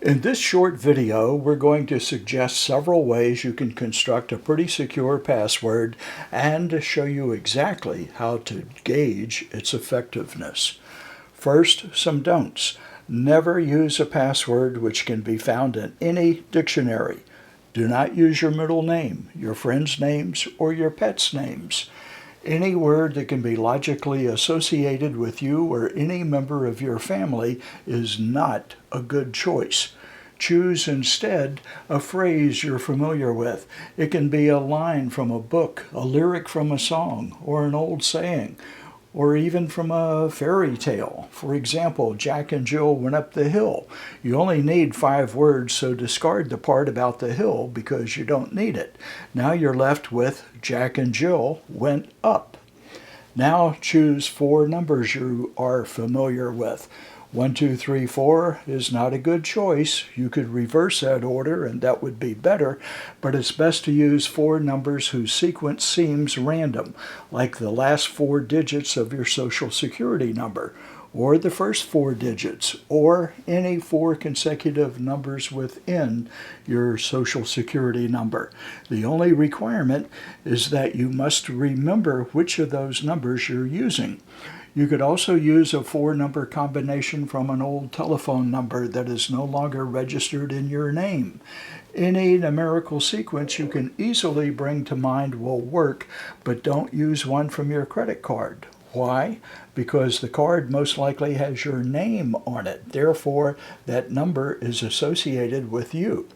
In this short video, we're going to suggest several ways you can construct a pretty secure password and show you exactly how to gauge its effectiveness. First, some don'ts. Never use a password which can be found in any dictionary. Do not use your middle name, your friends' names, or your pets' names. Any word that can be logically associated with you or any member of your family is not a good choice. Choose instead a phrase you're familiar with. It can be a line from a book, a lyric from a song, or an old saying, or even from a fairy tale. For example, Jack and Jill went up the hill. You only need 5 words, so discard the part about the hill because you don't need it. Now you're left with Jack and Jill went up. Now choose 4 numbers you are familiar with. 1, 2, 3, 4 is not a good choice. You could reverse that order and that would be better, but it's best to use 4 numbers whose sequence seems random, like the last 4 digits of your Social Security number, or the first 4 digits, or any 4 consecutive numbers within your Social Security number. The only requirement is that you must remember which of those numbers you're using. You could also use a 4-number combination from an old telephone number that is no longer registered in your name. Any numerical sequence you can easily bring to mind will work, but don't use one from your credit card. Why? Because the card most likely has your name on it. Therefore, that number is associated with you.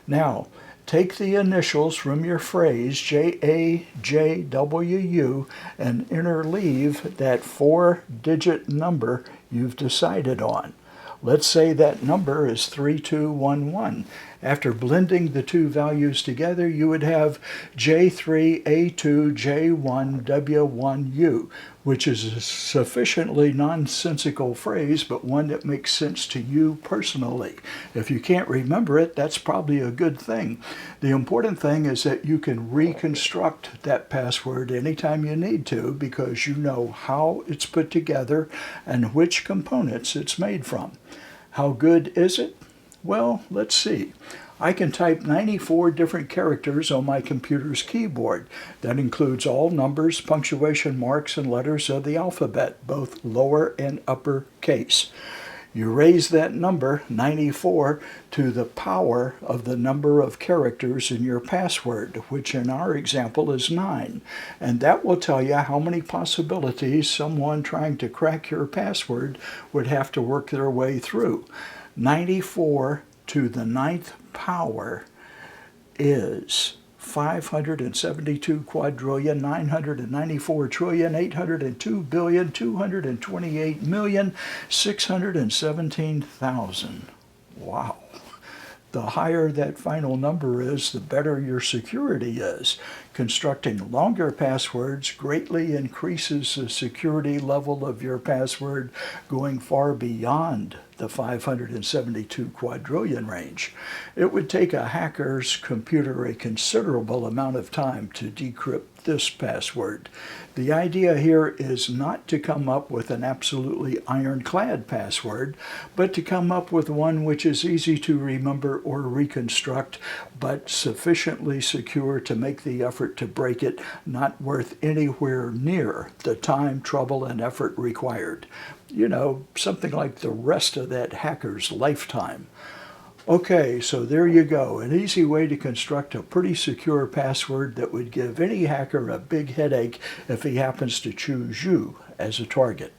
Now, take the initials from your phrase, JAJWU, and interleave that 4-digit number you've decided on. Let's say that number is 3211. After blending the 2 values together, you would have J3A2J1W1U, which is a sufficiently nonsensical phrase, but one that makes sense to you personally. If you can't remember it, that's probably a good thing. The important thing is that you can reconstruct that password anytime you need to because you know how it's put together and which components it's made from. How good is it? Well, let's see. I can type 94 different characters on my computer's keyboard. That includes all numbers, punctuation marks, and letters of the alphabet, both lower and upper case. You raise that number, 94, to the power of the number of characters in your password, which in our example is 9. And that will tell you how many possibilities someone trying to crack your password would have to work their way through. 94 to the 9th power is 572,294,992,228,617,000. Wow. The higher that final number is, the better your security is. Constructing longer passwords greatly increases the security level of your password, going far beyond the 572 quadrillion range. It would take a hacker's computer a considerable amount of time to decrypt this password. The idea here is not to come up with an absolutely ironclad password, but to come up with one which is easy to remember or reconstruct, but sufficiently secure to make the effort to break it not worth anywhere near the time, trouble, and effort required. You know, something like the rest of that hacker's lifetime. Okay, so there you go, an easy way to construct a pretty secure password that would give any hacker a big headache if he happens to choose you as a target.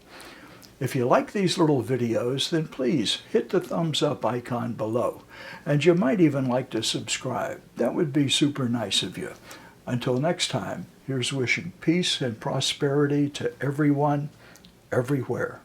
If you like these little videos, then please hit the thumbs up icon below. And you might even like to subscribe. That would be super nice of you. Until next time, here's wishing peace and prosperity to everyone, everywhere.